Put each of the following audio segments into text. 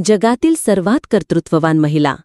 जगातील सर्वात कर्तृत्ववान महिला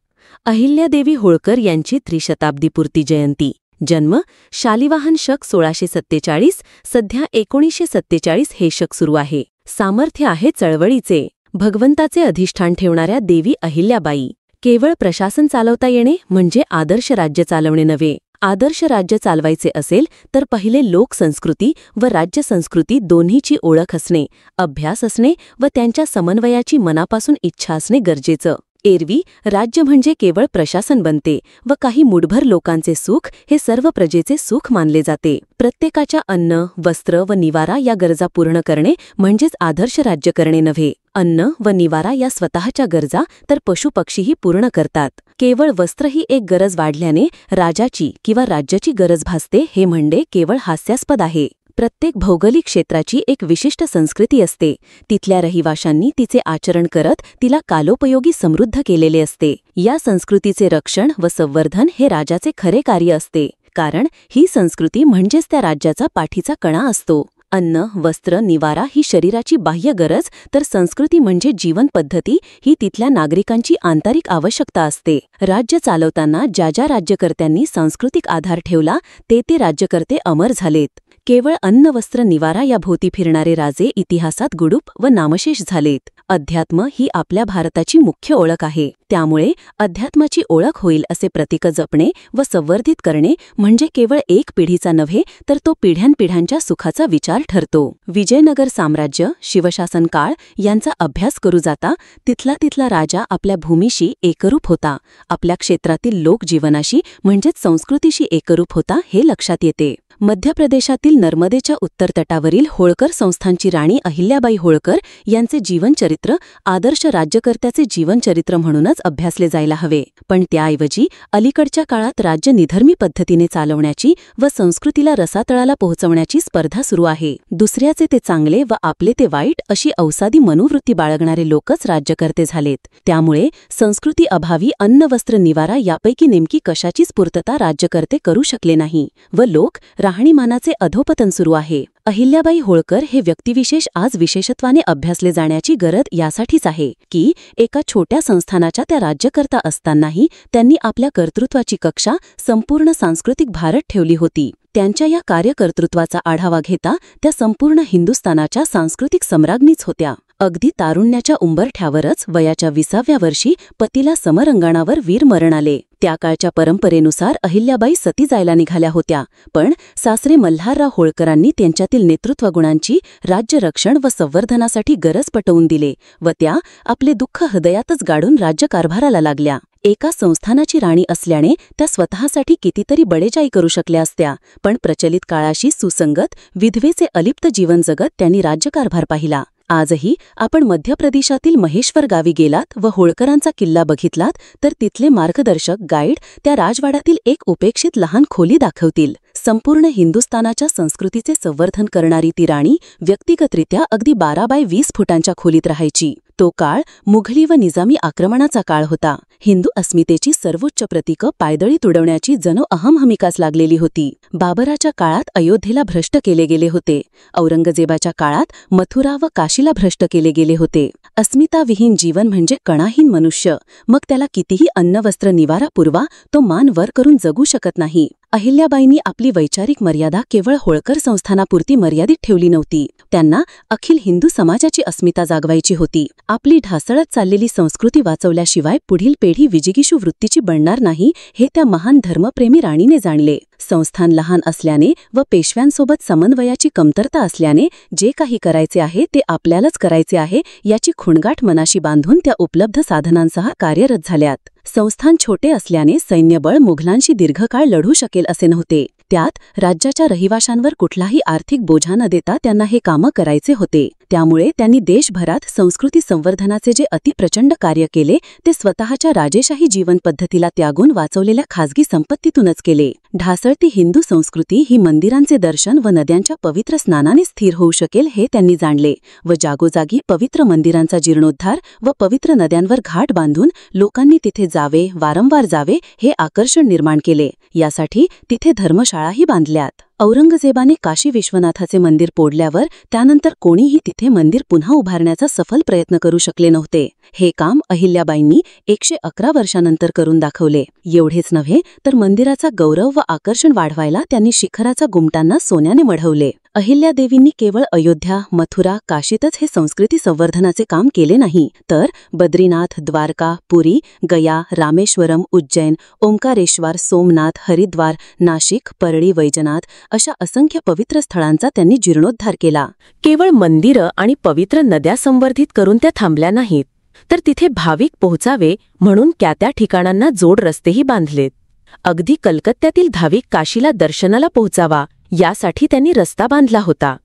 अहिल्यादेवी होळकर यांची त्रिशताब्दीपूर्ती जयंती. जन्म शालिवाहन शक 1647, सध्या 1947 हे शक सुरू आहे. सामर्थ्य आहे चळवळीचे. भगवंताचे अधिष्ठान ठेवणाऱ्या देवी अहिल्याबाई. केवळ प्रशासन चालवता येणे म्हणजे आदर्श राज्य चालवणे नव्हे. आदर्श राज्य चालवायचे असेल तर पहिले लोकसंस्कृती व राज्यसंस्कृती दोन्हीची ओळख असणे, अभ्यास असणे व त्यांच्या समन्वयाची मनापासून इच्छा असणे गरजेचं. एरवी राज्य म्हणजे केवळ प्रशासन बनते व काही मुठभर लोकांचे सुख हे सर्व प्रजेचे सुख मानले जाते. प्रत्येकाच्या अन्न, वस्त्र व निवारा या गरजा पूर्ण करणे म्हणजेच आदर्श राज्य करणे नव्हे. अन्न व निवारा या स्वतःच्या गरजा तर पशुपक्षीही पूर्ण करतात. केवळ वस्त्र ही एक गरज वाढल्याने राजाची किंवा राज्याची गरज भासते हे म्हणणे केवळ हास्यास्पद आहे. प्रत्येक भौगोलिक क्षेत्राची एक विशिष्ट संस्कृती असते. तिथल्या रहिवाशांनी तिचे आचरण करत तिला कालोपयोगी समृद्ध केलेले असते. या संस्कृतीचे रक्षण व संवर्धन हे राजाचे खरे कार्य असते, कारण ही संस्कृती म्हणजेच त्या राज्याचा पाठीचा कणा असतो. अन्न, वस्त्र, निवारा ही शरीराची बाह्य गरज तर संस्कृती म्हणजे जीवन पद्धती ही तिथल्या नागरिकांची आंतरिक आवश्यकता असते. राज्य चालवताना ज्या ज्या राज्यकर्त्यांनी सांस्कृतिक आधार ठेवला ते राज्यकर्ते अमर झालेत. केवळ अन्न, वस्त्र, निवारा या भोवती फिरणारे राजे इतिहासात गुडूप व नामशेष झालेत. अध्यात्म ही आपल्या भारताची मुख्य ओळख आहे. त्यामुळे अध्यात्माची ओळख होईल असे प्रतीक जपणे व संवर्धित करणे म्हणजे केवळ एक पिढीचा नव्हे तर तो पिढ्यानपिढ्यांच्या सुखाचा विचार ठरतो. विजयनगर साम्राज्य, शिवशासन काळ यांचा अभ्यास करू जाता तिथला राजा आपल्या भूमीशी एकरूप होता, आपल्या क्षेत्रातील लोकजीवनाशी म्हणजेच संस्कृतीशी एकरूप होता हे लक्षात येते. मध्य प्रदेशातील नर्मदेच्या उत्तर तटावरील होळकर संस्थांची राणी अहिल्याबाई होळकर यांचे जीवनचरित्र आदर्श राज्यकर्त्याचे जीवनचरित्र म्हणूनच अभ्यासले जायला हवे. पण त्याऐवजी अलीकडच्या काळात राज्य निधर्मी पद्धतीने चालवण्याची व संस्कृतीला रसातळाला पोहोचवण्याची स्पर्धा सुरू आहे. दुसऱ्याचे ते चांगले व आपले ते वाईट अशी अवसादी मनोवृत्ती बाळगणारे लोकच राज्यकर्ते झालेत. त्यामुळे संस्कृती अभावी अन्न, वस्त्र, निवारा यापैकी नेमकी कशाचीच पूर्तता राज्यकर्ते करू शकले नाही व लोक राहणीमानाचे अधोपतन सुरू आहे. अहिल्याबाई होळकर हे व्यक्तिविशेष आज विशेषत्वाने अभ्यासले जाण्याची गरज यासाठीच आहे की एका छोट्या संस्थानाच्या त्या राज्यकर्ता असतानाही त्यांनी आपल्या कर्तृत्वाची कक्षा संपूर्ण सांस्कृतिक भारत ठेवली होती. त्यांच्या या कार्यकर्तृत्वाचा आढावा घेता त्या संपूर्ण हिंदुस्थानाच्या सांस्कृतिक सम्राज्ञीच होत्या. अगदी तारुण्याच्या उंबरठ्यावरच वयाच्या 20व्या वर्षी पतीला समरंगाणावर वीरमरण आले. त्या काळच्या परंपरेनुसार अहिल्याबाई सती जायला निघाल्या होत्या, पण सासरे मल्हारराव होळकरांनी त्यांच्यातील नेतृत्वगुणांची राज्यरक्षण व संवर्धनासाठी गरज पटवून दिले व त्या आपले दुःख हृदयातच गाडून राज्यकारभाराला लागल्या. एका संस्थानाची राणी असल्याने त्या स्वतःसाठी कितीतरी बडेजाई करू शकल्या असत्या, पण प्रचलित काळाशी सुसंगत विधवेचे अलिप्त जीवन जगत त्यांनी राज्यकारभार पाहिला. आजही आपण मध्य प्रदेशातील महेश्वर गावी गेलात व होळकरांचा किल्ला बघितलात तर तिथले मार्गदर्शक गाईड त्या राजवाड्यातील एक उपेक्षित लहान खोली दाखवतील. संपूर्ण हिंदुस्थानाच्या संस्कृतीचे संवर्धन करणारी ती राणी व्यक्तिगतरित्या अगदी 12 बाय 20 फुटांच्या खोलीत राहायची. तो काळ मुघली व निजामी आक्रमणाचा काळ होता. हिंदू अस्मितेची सर्वोच्च प्रतीकं पायदळी तुडवण्याची जणू अहमहमिकाच लागलेली होती. बाबराच्या काळात अयोध्येला भ्रष्ट केले गेले होते. औरंगजेबाच्या काळात मथुरा व काशीला भ्रष्ट केले गेले होते. अस्मिताविहीन जीवन म्हणजे कणाहीन मनुष्य. मग त्याला कितीही अन्न, वस्त्र, निवारा पुरवा, तो मान वर करून जगू शकत नाही. अहिल्याबाईंनी आपली वैचारिक मर्यादा केवळ होळकर संस्थानापुरती मर्यादित ठेवली नव्हती. त्यांना अखिल हिंदू समाजाची अस्मिता जागवायची होती. आपली ढासळत चाललेली संस्कृती वाचवल्याशिवाय पुढील पिढी विजिगीषू वृत्तीची बनणार नाही हे त्या महान धर्मप्रेमी राणीने जाणले. संस्थान लहान असल्याने व पेशव्यांसोबत समन्वयाची कमतरता असल्याने जे काही करायचे आहे ते आपल्यालाच करायचे आहे याची खुणगाठ मनाशी बांधून त्या उपलब्ध साधनांसह कार्यरत झाल्यात. संस्थान छोटे असल्याने सैन्यबळ मुघलांशी दीर्घकाळ लढू शकेल असे नव्हते. त्यात राज्याच्या रहिवाशांवर कुठलाही आर्थिक बोझा न देता त्यांना हे कामं करायचे होते. त्यामुळे त्यांनी देशभरात संस्कृती संवर्धनाचे जे अतिप्रचंड कार्य केले ते स्वतःच्या राजेशाही जीवन पद्धतीला त्यागून वाचवलेल्या खाजगी संपत्तीतूनच केले. ढासळती हिंदू संस्कृती ही मंदिरांचे दर्शन व नद्यांच्या पवित्र स्नानाने स्थिर होऊ शकेल हे त्यांनी जाणले व जागोजागी पवित्र मंदिरांचा जीर्णोद्धार व पवित्र नद्यांवर घाट बांधून लोकांनी तिथे जावे, वारंवार जावे हे आकर्षण निर्माण केले. यासाठी तिथे धर्मशाळाही बांधल्यात. औरंगजेबाने काशी विश्वनाथाचे मंदिर पोडल्यावर त्यानंतर कोणीही तिथे मंदिर पुन्हा उभारण्याचा सफल प्रयत्न करू शकले नव्हते. हे काम अहिल्याबाईंनी 111 वर्षानंतर करून दाखवले. एवढेच नव्हे तर मंदिराचा गौरव व आकर्षण वाढवायला त्यांनी शिखराचा गुमटांना सोन्याने मढवले. अहिल्यादेवींनी केवळ अयोध्या, मथुरा, काशीतच हे संस्कृती संवर्धनाचे काम केले नाही, तर बद्रीनाथ, द्वारका, पुरी, गया, रामेश्वरम, उज्जैन, ओंकारेश्वर, सोमनाथ, हरिद्वार, नाशिक, परळी, वैजनाथ अशा असंख्य पवित्र स्थळांचा त्यांनी जीर्णोद्धार केला. केवळ मंदिरं आणि पवित्र नद्या संवर्धित करून त्या थांबल्या नाहीत, तर तिथे भाविक पोहोचावे म्हणून त्या ठिकाणांना जोड रस्तेही बांधलेत. अगदी कलकत्त्यातील धाविक काशीला दर्शनाला पोहोचावा यासाठी त्यांनी रस्ता बांधला होता.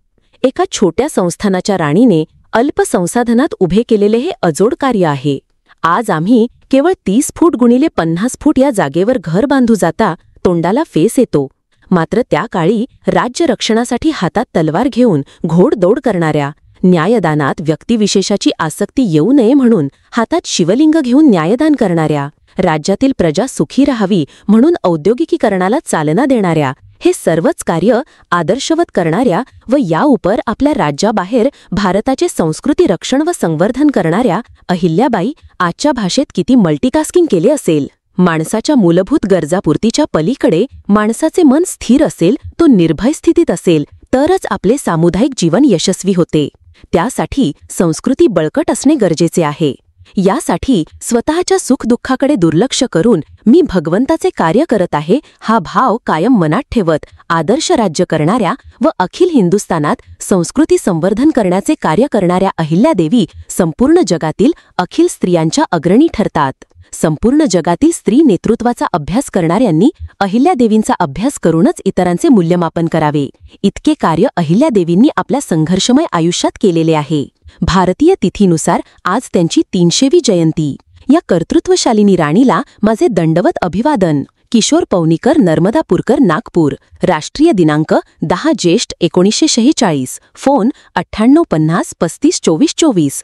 एका छोट्या संस्थानाच्या राणीने अल्प संसाधनात उभे केलेले हे अजोड कार्य आहे. आज आम्ही केवळ 30 फूट गुणिले 50 फूट या जागेवर घर बांधू जाता तोंडाला फेस येतो. मात्र त्या काळी राज्य रक्षणासाठी हातात तलवार घेऊन घोडदौड करणाऱ्या, न्यायदानात व्यक्तिविशेषाची आसक्ती येऊ नये म्हणून हातात शिवलिंग घेऊन न्यायदान करणाऱ्या, राज्यातील प्रजा सुखी राहावी म्हणून औद्योगिकीकरणाला चालना देणाऱ्या, हे सर्वच कार्य आदर्शवत करणाऱ्या व या उपर आपल्या राज्याबाहेर भारताचे संस्कृती रक्षण व संवर्धन करणाऱ्या अहिल्याबाई आजच्या भाषेत किती मल्टीटास्किंग केले असेल. माणसाच्या मूलभूत गरजापूर्तीच्या पलीकडे माणसाचे मन स्थिर असेल, तो निर्भय स्थितीत असेल, तरच आपले सामुदायिक जीवन यशस्वी होते. त्यासाठी संस्कृती बळकट असणे गरजेचे आहे. यासाठी स्वतःच्या सुखदुःखाकडे दुर्लक्ष करून मी भगवंताचे कार्य करत आहे हा भाव कायम मनात ठेवत आदर्श राज्य करणाऱ्या व अखिल हिंदुस्थानात संस्कृती संवर्धन करण्याचे कार्य करणाऱ्या अहिल्यादेवी संपूर्ण जगातील अखिल स्त्रियांच्या अग्रणी ठरतात. संपूर्ण जगातील स्त्री नेतृत्वाचा अभ्यास करणाऱ्यांनी अहिल्यादेवींचा अभ्यास करूनच इतरांचे मूल्यमापन करावे. इतके कार्य अहिल्यादेवींनी आपल्या संघर्षमय आयुष्यात केलेले आहे. भारतीय तिथीनुसार आज त्यांची 300वी जयंती. या कर्तृत्वशालिनी राणीला माझे दंडवत अभिवादन. किशोर पवनीकर, नर्मदापूरकर, नागपूर. राष्ट्रीय दिनांक 10 ज्येष्ठ 1946. फोन 9850 35 24 24.